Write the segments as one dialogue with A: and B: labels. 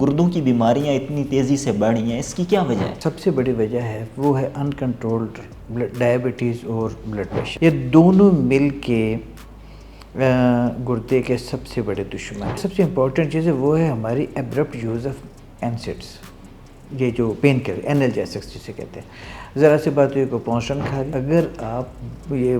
A: گردوں کی بیماریاں اتنی تیزی سے بڑھ رہی ہیں، اس کی کیا وجہ ہے؟
B: سب سے بڑی وجہ ہے وہ ہے انکنٹرولڈ ڈائبٹیز اور بلڈ پریشر۔ یہ دونوں مل کے گردے کے سب سے بڑے دشمن۔ سب سے امپورٹنٹ چیز ہے وہ ہے ہماری ایبرپٹ یوز آف اینسڈس، یہ جو پین کلر انالجیسکس جسے کہتے ہیں۔ ذرا سی بات ہوئی کو پونشن کھا لی، اگر آپ یہ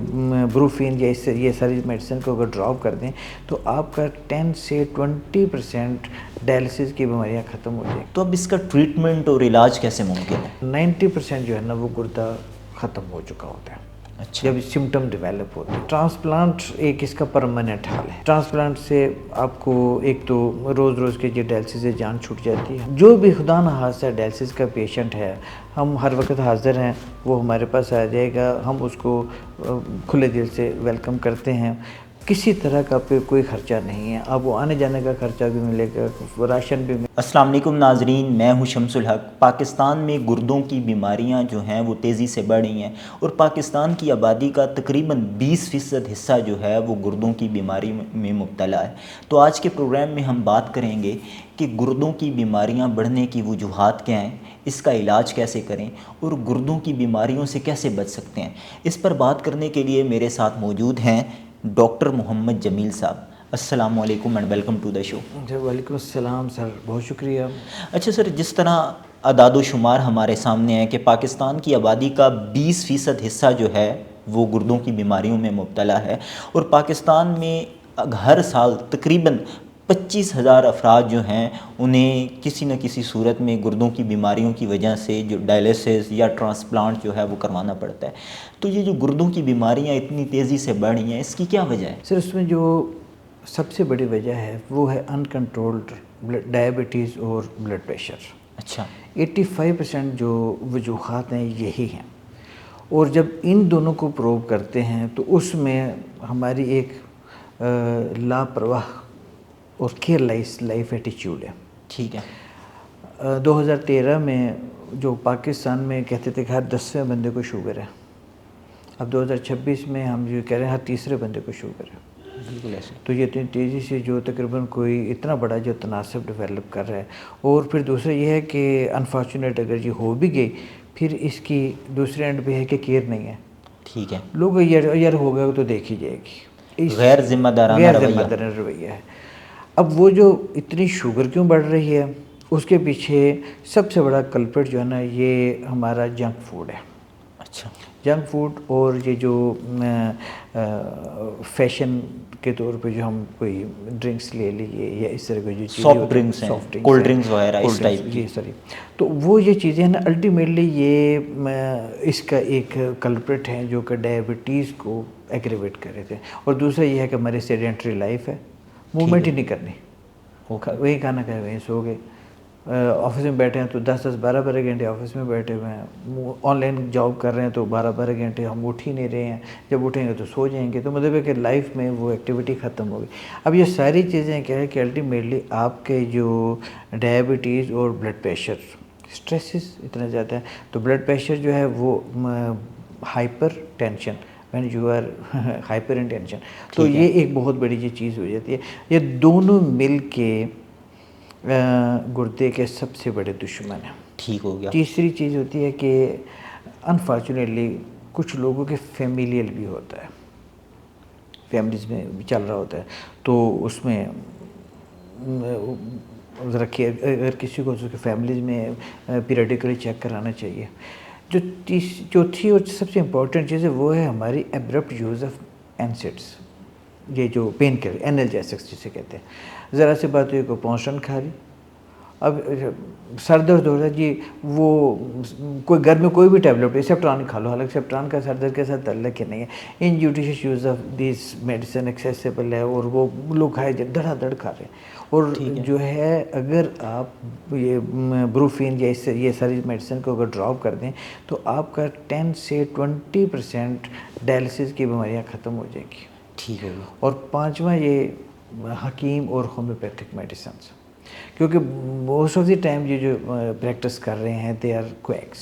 B: بروفین یا یہ ساری میڈیسن کو اگر ڈراپ کر دیں تو آپ کا 10 سے 20% ڈائلسس کی بیماریاں ختم ہو جائیں۔
A: تو اب اس کا ٹریٹمنٹ اور علاج کیسے ممکن ہے؟
B: 90% جو ہے نا وہ گردہ ختم ہو چکا ہوتا ہے
A: اچھا،
B: جب سمٹم ڈیولپ ہوتے ہیں۔ ٹرانسپلانٹ ایک اس کا پرماننٹ حل ہے۔ ٹرانسپلانٹ سے آپ کو ایک تو روز روز کے جو ڈائلسس سے جان چھوٹ جاتی ہے۔ جو بھی خدا نخواستہ ڈائلسس کا پیشنٹ ہے، ہم ہر وقت حاضر ہیں، وہ ہمارے پاس آ جائے گا، ہم اس کو کھلے دل سے ویلکم کرتے ہیں۔ کسی طرح کا پہ کوئی خرچہ نہیں ہے، آپ کو آنے جانے کا خرچہ بھی ملے گا، راشن بھی ملے گا۔
A: السلام علیکم ناظرین، میں ہوں شمس الحق۔ پاکستان میں گردوں کی بیماریاں جو ہیں وہ تیزی سے بڑھ رہی ہیں اور پاکستان کی آبادی کا تقریباً 20% حصہ جو ہے وہ گردوں کی بیماری میں مبتلا ہے۔ تو آج کے پروگرام میں ہم بات کریں گے کہ گردوں کی بیماریاں بڑھنے کی وجوہات کیا ہیں، اس کا علاج کیسے کریں اور گردوں کی بیماریوں سے کیسے بچ سکتے ہیں۔ اس پر بات کرنے کے لیے میرے ساتھ موجود ہیں ڈاکٹر محمد جمیل صاحب۔ السلام علیکم اینڈ ویلکم ٹو دا شو۔
B: وعلیکم السلام سر، بہت شکریہ۔
A: اچھا سر، جس طرح اعداد و شمار ہمارے سامنے ہے کہ پاکستان کی آبادی کا 20% حصہ جو ہے وہ گردوں کی بیماریوں میں مبتلا ہے اور پاکستان میں ہر سال تقریباً 25,000 افراد جو ہیں انہیں کسی نہ کسی صورت میں گردوں کی بیماریوں کی وجہ سے جو ڈائلسس یا ٹرانسپلانٹ جو ہے وہ کروانا پڑتا ہے۔ تو یہ جو گردوں کی بیماریاں اتنی تیزی سے بڑھ رہی ہیں، اس کی کیا وجہ ہے؟
B: سر اس میں جو سب سے بڑی وجہ ہے وہ ہے انکنٹرولڈ ڈائبٹیز اور بلڈ پریشر۔
A: اچھا،
B: 85% جو وجوہات ہیں یہی ہیں، اور جب ان دونوں کو پروو کرتے ہیں تو اس میں ہماری ایک لاپرواہ اور کیئر لائف ایٹیچیوڈ ہے۔
A: ٹھیک ہے۔
B: 2013 میں جو پاکستان میں کہتے تھے کہ ہر 10ویں بندے کو شوگر ہے، اب 2026 میں ہم جو کہہ رہے ہیں ہر تیسرے بندے کو شوگر ہے۔
A: بالکل ایسے۔
B: تو یہ اتنی تیزی سے جو تقریباً کوئی اتنا بڑا جو تناسب ڈیولپ کر رہا ہے، اور پھر دوسرا یہ ہے کہ انفارچونیٹ اگر یہ ہو بھی گئی پھر اس کی دوسرے اینڈ پہ ہے کہ کیئر نہیں ہے۔
A: ٹھیک ہے۔
B: لوگ یار ہو گیا تو دیکھی جائے گی،
A: غیر ذمہ دارانہ
B: رویہ ہے۔ اب وہ جو اتنی شوگر کیوں بڑھ رہی ہے، اس کے پیچھے سب سے بڑا کلپریٹ جو ہے نا یہ ہمارا جنک فوڈ ہے۔
A: اچھا،
B: جنک فوڈ اور یہ جو فیشن کے طور پہ جو ہم کوئی ڈرنکس لے لیے یا اس طرح کی جو چیزیں،
A: سافٹ ڈرنکس ہیں، کولڈ ڈرنکس وغیرہ اس ٹائپ کی،
B: یہ ساری، تو وہ یہ چیزیں نا الٹیمیٹلی یہ اس کا ایک کلپریٹ ہے جو کہ ڈائبٹیز کو ایگریویٹ کر رہے تھے۔ اور دوسرا یہ ہے کہ ہماری سیڈنٹری لائف ہے، موومنٹ ہی نہیں کرنی، وہیں کھانا کھائے وہیں سو گئے، آفس میں بیٹھے ہیں تو 10-12 گھنٹے آفس میں بیٹھے ہوئے ہیں، آن لائن جاب کر رہے ہیں تو 12 گھنٹے ہم اٹھ ہی نہیں رہے ہیں، جب اٹھیں گے تو سو جائیں گے، تو مطلب ہے کہ لائف میں وہ ایکٹیویٹی ختم ہو گئی۔ اب یہ ساری چیزیں کیا ہے کہ الٹیمیٹلی آپ کے جو ڈائبٹیز اور بلڈ پریشر، اسٹریسز اتنا زیادہ ہے تو بلڈ پریشر جو ہے وہ hypertension, when you are hyper in tension, تو یہ ایک بہت بڑی یہ چیز ہو جاتی ہے۔ یہ دونوں مل کے گردے کے سب سے بڑے دشمن ہیں۔
A: ٹھیک ہو گیا۔
B: تیسری چیز ہوتی ہے کہ انفارچونیٹلی کچھ لوگوں کے فیملیل بھی ہوتا ہے، فیملیز میں چل رہا ہوتا ہے، تو اس میں ذرا اگر کسی کو اس کے فیملیز میں پیریڈیکلی چیک کرانا چاہیے۔ جو چوتھی اور سب سے امپورٹنٹ چیز ہے وہ ہے ہماری ایبرپٹ یوز آف اینسڈس، یہ جو پین کلر انالجیسکس جسے کہتے ہیں۔ ذرا سی بات ہوئی کو پونشن کھا لی، اب سر درد ہو رہا ہے جی، وہ کوئی گھر میں کوئی بھی ٹیبلٹ سیپٹران کھا لو، حالانکہ سیپٹران کا سر درد کے ساتھ تعلق ہی نہیں ہے۔ Injudicious use of these medicine accessible ہے اور وہ لوگ کھائے دھڑا دھڑ کھا رہے ہیں، اور جو ہے اگر آپ یہ بروفین یا یہ ساری میڈیسن کو اگر ڈراپ کر دیں تو آپ کا 10 سے 20% ڈائلسس کی بیماریاں ختم ہو جائیں گی۔
A: ٹھیک ہے۔
B: اور پانچواں یہ حکیم اور ہومیوپیتھک میڈیسنس، کیونکہ موسٹ آف دی ٹائم یہ جو پریکٹس کر رہے ہیں دے آر کویکس،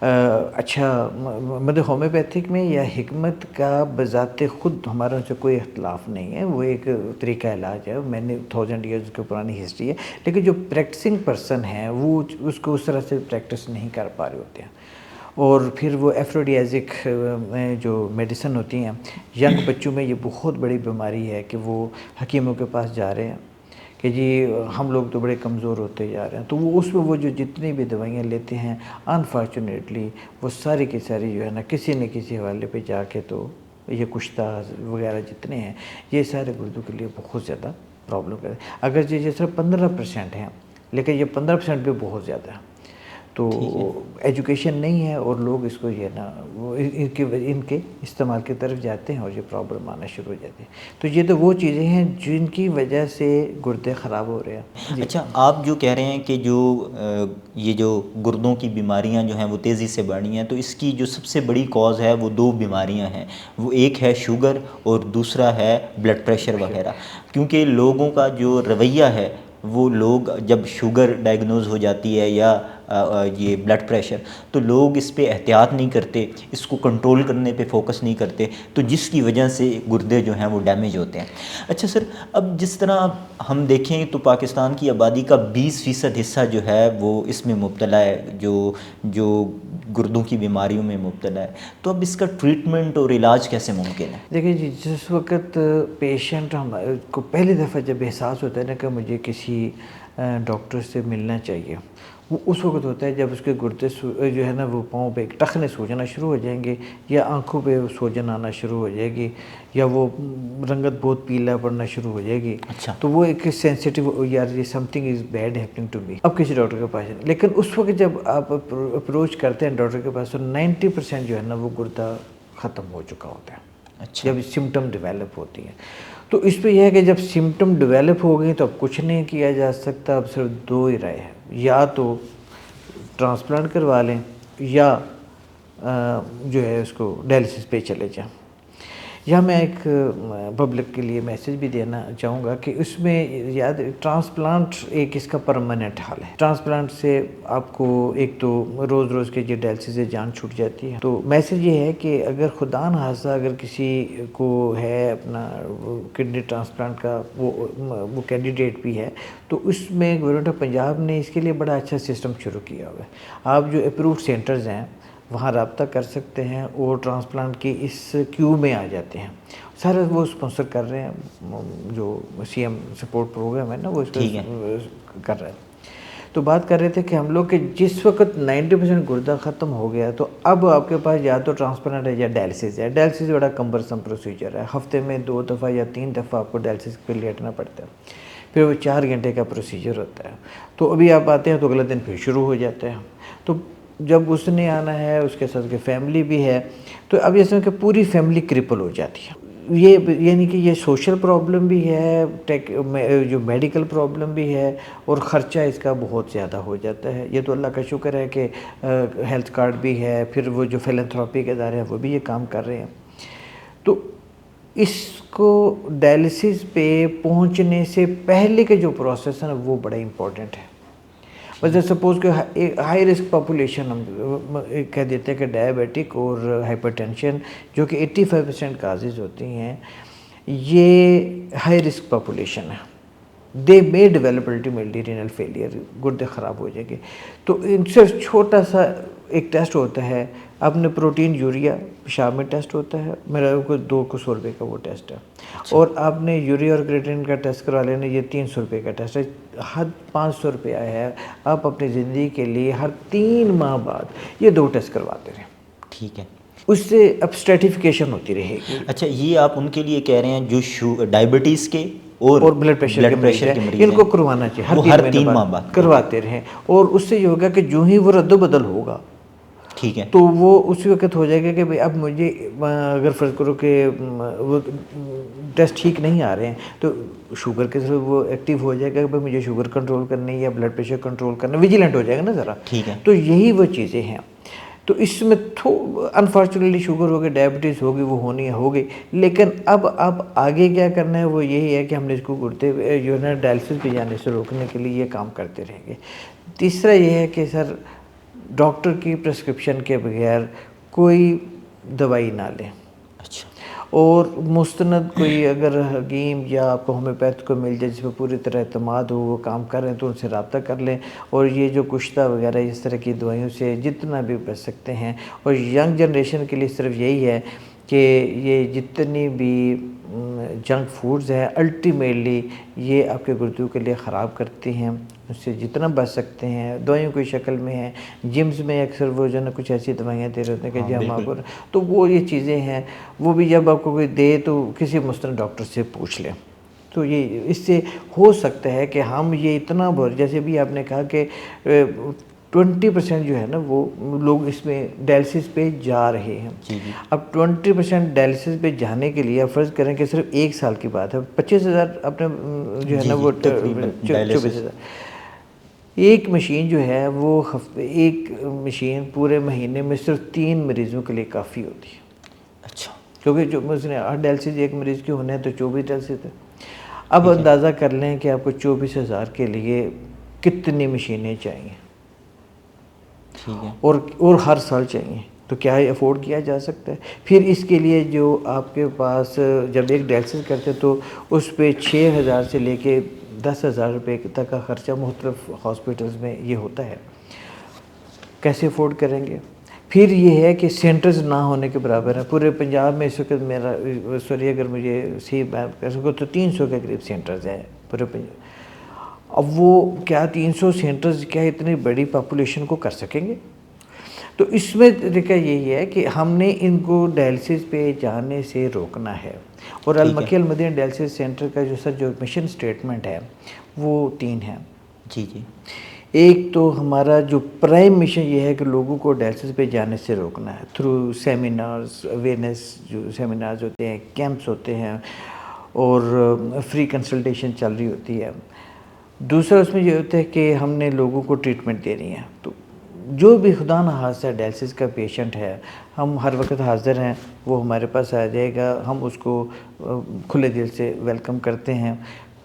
B: اچھا مطلب ہومیوپیتھک میں یا حکمت کا بذات خود ہمارا ان سے کوئی اختلاف نہیں ہے، وہ ایک طریقہ علاج ہے، میں نے 1000 ایئرز کی پرانی ہسٹری ہے، لیکن جو پریکٹسنگ پرسن ہیں وہ اس کو اس طرح سے پریکٹس نہیں کر پا رہے ہوتے ہیں، اور پھر وہ ایفروڈیازک جو میڈیسن ہوتی ہیں ینگ بچوں میں، یہ بہت بڑی بیماری ہے کہ وہ حکیموں کے پاس جا رہے ہیں کہ جی ہم لوگ تو بڑے کمزور ہوتے جا رہے ہیں، تو وہ اس میں وہ جو جتنی بھی دوائیاں لیتے ہیں انفارچونیٹلی وہ ساری کی ساری جو ہے نا کسی نہ کسی حوالے پہ جا کے تو یہ کشتہ وغیرہ جتنے ہیں یہ سارے گردوں کے لیے بہت زیادہ پرابلم کرتے ہیں، اگر یہ صرف 15% ہیں لیکن یہ 15% بھی بہت زیادہ ہے، تو ایجوکیشن نہیں ہے اور لوگ اس کو یہ نا وہ ان کے استعمال کی طرف جاتے ہیں اور یہ پرابلم آنا شروع ہو جاتی ہے، تو یہ تو وہ چیزیں ہیں جن کی وجہ سے گردے خراب ہو رہے ہیں۔
A: اچھا، آپ جو کہہ رہے ہیں کہ جو یہ جو گردوں کی بیماریاں جو ہیں وہ تیزی سے بڑھ رہی ہیں، تو اس کی جو سب سے بڑی کاز ہے وہ 2 بیماریاں ہیں، وہ ایک ہے شوگر اور دوسرا ہے بلڈ پریشر وغیرہ، کیونکہ لوگوں کا جو رویہ ہے وہ لوگ جب شوگر ڈائگنوز ہو جاتی ہے یا یہ بلڈ پریشر، تو لوگ اس پہ احتیاط نہیں کرتے، اس کو کنٹرول کرنے پہ فوکس نہیں کرتے، تو جس کی وجہ سے گردے جو ہیں وہ ڈیمیج ہوتے ہیں۔ اچھا سر، اب جس طرح ہم دیکھیں تو پاکستان کی آبادی کا 20% حصہ جو ہے وہ اس میں مبتلا ہے، جو گردوں کی بیماریوں میں مبتلا ہے، تو اب اس کا ٹریٹمنٹ اور علاج کیسے ممکن ہے؟
B: دیکھیں جی، جس وقت پیشنٹ کو پہلی دفعہ جب احساس ہوتا ہے نا کہ مجھے کسی ڈاکٹر سے ملنا چاہیے، وہ اس وقت ہوتا ہے جب اس کے گردے جو ہے نا وہ پاؤں پہ ٹخنے سوجنا شروع ہو جائیں گے، یا آنکھوں پہ سوجن آنا شروع ہو جائے گی، یا وہ رنگت بہت پیلا پڑنا شروع ہو جائے گی،
A: اچھا،
B: تو وہ ایک سینسٹیو، یار یہ something is bad happening to me, اب کسی ڈاکٹر کے پاس جائیں۔ لیکن اس وقت جب آپ اپروچ کرتے ہیں ڈاکٹر کے پاس تو 90% جو ہے نا وہ گردہ ختم ہو چکا ہوتا ہے،
A: اچھا،
B: جب سمٹم ڈیولپ ہوتی ہیں۔ تو اس پہ یہ ہے کہ جب سمٹم ڈیولپ ہو گئی تو اب کچھ نہیں کیا جا سکتا، اب صرف 2 ہی رائے ہیں، یا تو ٹرانسپلانٹ کروا لیں یا جو ہے اس کو ڈائلسس پہ چلے جائیں۔ یا میں ایک پبلک کے لیے میسیج بھی دینا چاہوں گا کہ اس میں یاد، ٹرانسپلانٹ ایک اس کا پرماننٹ حل ہے، ٹرانسپلانٹ سے آپ کو ایک تو روز روز کے جو ڈائلسس سے جان چھوٹ جاتی ہے، تو میسیج یہ ہے کہ اگر خدا نخواستہ اگر کسی کو ہے اپنا کڈنی ٹرانسپلانٹ کا وہ کینڈیڈیٹ بھی ہے، تو اس میں گورنمنٹ آف پنجاب نے اس کے لیے بڑا اچھا سسٹم شروع کیا ہوا ہے، آپ جو اپرووڈ سینٹرز ہیں وہاں رابطہ کر سکتے ہیں اور ٹرانسپلانٹ کی اس کیو میں آ جاتے ہیں، سارا وہ اسپانسر کر رہے ہیں، جو سی ایم سپورٹ پروگرام ہے نا وہ اس کو کر رہے ہیں۔ تو بات کر رہے تھے کہ ہم لوگ کہ جس وقت 90% گردہ ختم ہو گیا تو اب آپ کے پاس یا تو ٹرانسپلانٹ ہے یا ڈائلسس ہے، ڈائلسس بڑا کمبرسم پروسیجر ہے، ہفتے میں 2 دفعہ یا 3 دفعہ آپ کو ڈائلسس پہ لیٹنا پڑتا ہے، پھر وہ 4 گھنٹے کا پروسیجر ہوتا ہے، تو ابھی آپ آتے ہیں تو اگلا دن پھر شروع ہو جاتا ہے، تو جب اس نے آنا ہے اس کے ساتھ کہ فیملی بھی ہے، تو اب یہ سمجھ کہ پوری فیملی کرپل ہو جاتی ہے، یہ یعنی کہ یہ سوشل پرابلم بھی ہے، جو میڈیکل پرابلم بھی ہے، اور خرچہ اس کا بہت زیادہ ہو جاتا ہے۔ یہ تو اللہ کا شکر ہے کہ ہیلتھ کارڈ بھی ہے، پھر وہ جو فیلنتھراپی کے ادارے ہیں وہ بھی یہ کام کر رہے ہیں، تو اس کو ڈائلسس پہ پہنچنے سے پہلے کے جو پروسیس ہے نا وہ بڑا امپورٹنٹ ہے۔ بس سپوز کہ ہائی رسک پاپولیشن ہم کہہ دیتے ہیں کہ ڈائبیٹک اور ہائپر ٹینشن جو کہ 85% کازز ہوتی ہیں، یہ ہائی رسک پاپولیشن ہے، دے مے ڈیولپ الٹیمیٹلی رینل فیلئر، گردے خراب ہو جائیں گے۔ تو ان سے چھوٹا سا ایک ٹیسٹ ہوتا ہے، اپنے پروٹین یوریا پیشاب میں ٹیسٹ ہوتا ہے، میرا کوئی 200 روپے کا وہ ٹیسٹ ہے، اور آپ نے یوریا اور کریٹین کا ٹیسٹ کروا لینا، یہ 300 روپے کا ٹیسٹ ہے، حد 500 روپیہ ہے، آپ اپنی زندگی کے لیے ہر 3 ماہ بعد یہ 2 ٹیسٹ کرواتے رہیں،
A: ٹھیک ہے،
B: اس سے اب اسٹریٹیفیکیشن ہوتی رہے گی۔
A: اچھا، یہ آپ ان کے لیے کہہ رہے ہیں جو ڈائبٹیز کے اور
B: بلڈ پریشر کے مریض ہیں، ان کو کروانا چاہیے،
A: وہ ہر 3 ماہ بعد
B: کرواتے رہیں، اور اس سے یہ ہوگا کہ جو ہی وہ رد و بدل ہوگا،
A: ٹھیک ہے،
B: تو وہ اسی وقت ہو جائے گا کہ بھئی اب مجھے اگر فرض کرو کہ وہ ٹیسٹ ٹھیک نہیں آ رہے ہیں تو شوگر کے ذریعے وہ ایکٹیو ہو جائے گا کہ بھئی مجھے شوگر کنٹرول کرنی ہے یا بلڈ پریشر کنٹرول کرنا، ویجیلنٹ ہو جائے گا نا ذرا،
A: ٹھیک ہے،
B: تو یہی وہ چیزیں ہیں۔ تو اس میں انفارچونیٹلی شوگر ہوگی، ڈائبٹیز ہوگی، وہ ہونی ہوگی، لیکن اب آگے کیا کرنا ہے وہ یہی ہے کہ ہم نے اس کو گردے جو ہے نا ڈائلسس پہ جانے سے روکنے کے لیے یہ کام کرتے رہیں گے۔ تیسرا یہ ہے کہ سر ڈاکٹر کی پرسکرپشن کے بغیر کوئی دوائی نہ لیں.
A: اچھا.
B: اور مستند کوئی اگر حکیم یا آپ کو ہومیوپیتھ کو مل جائے جس پہ پوری طرح اعتماد ہو، وہ کام کر رہے ہیں، تو ان سے رابطہ کر لیں. اور یہ جو کشتہ وغیرہ اس طرح کی دوائیوں سے جتنا بھی بچ سکتے ہیں. اور ینگ جنریشن کے لیے صرف یہی ہے کہ یہ جتنی بھی جنک فوڈز ہیں الٹیمیٹلی یہ آپ کے گردوں کے لیے خراب کرتی ہیں. اس سے جتنا بچ سکتے ہیں، دوائیوں کی شکل میں ہیں. جمز میں اکثر وہ جو ہے نا کچھ ایسی دوائیاں دے رہے ہوتے ہیں کہ جی ہم آپ کو، تو وہ یہ چیزیں ہیں وہ بھی جب آپ کو کوئی دے تو کسی مستند ڈاکٹر سے پوچھ لیں. تو یہ اس سے ہو سکتا ہے کہ ہم یہ اتنا جیسے بھی آپ نے کہا کہ 20% جو ہے نا وہ لوگ اس میں ڈائلسس پہ جا رہے ہیں. اب 20% ڈائلسس پہ جانے کے لیے فرض کریں کہ صرف 1 سال کی بات ہے، 25,000 اپنے جو ہے نا وہ 24,000. ایک مشین جو ہے وہ ایک مشین پورے مہینے میں صرف 3 مریضوں کے لیے کافی ہوتی ہے.
A: اچھا.
B: کیونکہ جو اس نے 8 ڈائلسس ایک مریض کے ہونے ہیں تو 24 ڈائلسس ہے. اب اندازہ کر لیں کہ آپ کو 24,000 کے لیے کتنی مشینیں چاہیے اور ہر سال چاہیے. تو کیا افورڈ کیا جا سکتا ہے؟ پھر اس کے لیے جو آپ کے پاس جب ایک ڈائلسس کرتے تو اس پہ 6,000 سے لے کے 10,000 روپے تک کا خرچہ مختلف ہاسپٹلز میں یہ ہوتا ہے. کیسے افورڈ کریں گے؟ پھر یہ ہے کہ سینٹرز نہ ہونے کے برابر ہے. پورے پنجاب میں اس وقت میرا اگر مجھے صحیح بات کر سکو تو 300 کے قریب سینٹرز ہیں پورے پنجاب. اب وہ کیا 300 سینٹرز کیا اتنی بڑی پاپولیشن کو کر سکیں گے؟ تو اس میں طریقہ یہی ہے کہ ہم نے ان کو ڈائلسس پہ جانے سے روکنا ہے. اور المکی المدینہ ڈائلسس سینٹر کا جو مشن سٹیٹمنٹ ہے وہ 3 ہیں. ایک تو ہمارا جو پرائم مشن یہ ہے کہ لوگوں کو ڈائلسس پہ جانے سے روکنا ہے تھرو سیمینارز، اویئرنیس جو سیمینارز ہوتے ہیں، کیمپس ہوتے ہیں اور فری کنسلٹیشن چل رہی ہوتی ہے. دوسرا اس میں یہ ہوتا ہے کہ ہم نے لوگوں کو ٹریٹمنٹ دینی ہے. تو جو بھی خدا نخواستہ ڈائلسس کا پیشنٹ ہے ہم ہر وقت حاضر ہیں، وہ ہمارے پاس آ جائے گا، ہم اس کو کھلے دل سے ویلکم کرتے ہیں.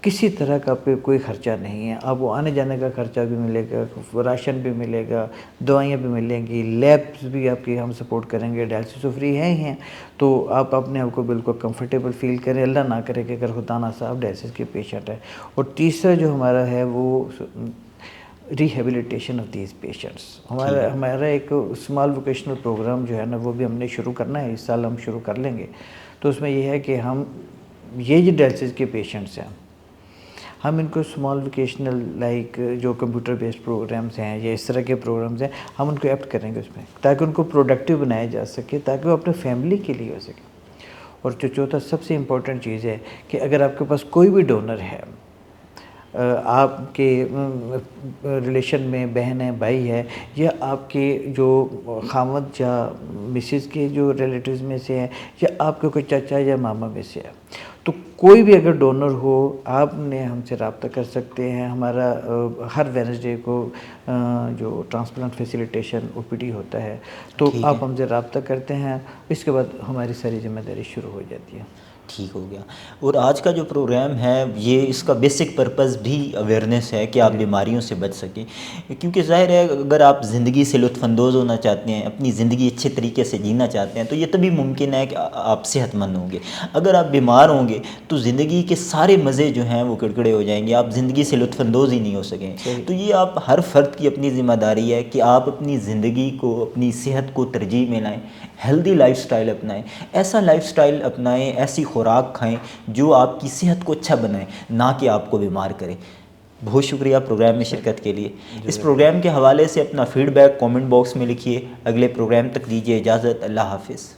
B: کسی طرح کا پہ کوئی خرچہ نہیں ہے. اب وہ آنے جانے کا خرچہ بھی ملے گا، راشن بھی ملے گا، دوائیاں بھی ملیں گی، لیبس بھی آپ کی ہم سپورٹ کریں گے. ڈائلسس تو فری ہیں ہی ہیں، تو آپ اپنے آپ کو بالکل کمفرٹیبل فیل کریں. اللہ نہ کرے کہ اگر خدا نہ صاحب ڈائلسس کے پیشنٹ ہے. اور تیسرا جو ہمارا ہے وہ ریہیبلیٹیشن آف دیز پیشنٹس. ہمارا ایک اسمال ووکیشنل پروگرام جو ہے نا وہ بھی ہم نے شروع کرنا ہے، اس سال ہم شروع کر لیں گے. تو اس میں یہ ہے کہ ہم یہ جو ڈائلسس کے پیشنٹس ہیں ہم ان کو اسمال ووکیشنل لائک جو کمپیوٹر بیسڈ پروگرامز ہیں یا اس طرح کے پروگرامز ہیں ہم ان کو ایپٹ کریں گے اس میں، تاکہ ان کو پروڈکٹیو بنایا جا سکے، تاکہ وہ اپنے فیملی کے لیے ہو سکے. اور جو چوتھا سب سے امپورٹنٹ چیز ہے کہ اگر آپ کے پاس کوئی بھی ڈونر ہے، آپ کے ریلیشن میں بہن ہے، بھائی ہے، یا آپ کے جو خامد یا مسز کے جو ریلیٹیوز میں سے ہے، یا آپ کے کوئی چچا یا ماما میں سے ہے، تو کوئی بھی اگر ڈونر ہو آپ نے ہم سے رابطہ کر سکتے ہیں. ہمارا ہر وینسڈے کو جو ٹرانسپلانٹ فیسیلیٹیشن OPD ہوتا ہے، تو آپ ہم سے رابطہ کرتے ہیں. اس کے بعد ہماری ساری ذمہ داری شروع ہو جاتی ہے.
A: ٹھیک ہو گیا. اور آج کا جو پروگرام ہے یہ اس کا بیسک پرپز بھی اویئرنیس ہے کہ آپ بیماریوں سے بچ سکیں. کیونکہ ظاہر ہے اگر آپ زندگی سے لطف اندوز ہونا چاہتے ہیں، اپنی زندگی اچھے طریقے سے جینا چاہتے ہیں، تو یہ تبھی ممکن ہے کہ آپ صحت مند ہوں گے. اگر آپ بیمار ہوں گے تو زندگی کے سارے مزے جو ہیں وہ کڑکڑے ہو جائیں گے، آپ زندگی سے لطف اندوز ہی نہیں ہو سکیں. تو یہ آپ ہر فرد کی اپنی ذمہ داری ہے کہ آپ اپنی زندگی کو، اپنی صحت کو ترجیح میں لائیں، ہیلدی لائف سٹائل اپنائیں. ایسا لائف سٹائل اپنائیں، ایسی خوراک کھائیں جو آپ کی صحت کو اچھا بنائیں، نہ کہ آپ کو بیمار کریں. بہت شکریہ پروگرام میں شرکت کے لیے. اس پروگرام کے حوالے سے اپنا فیڈ بیک کامنٹ باکس میں لکھیے. اگلے پروگرام تک دیجیے اجازت. اللہ حافظ.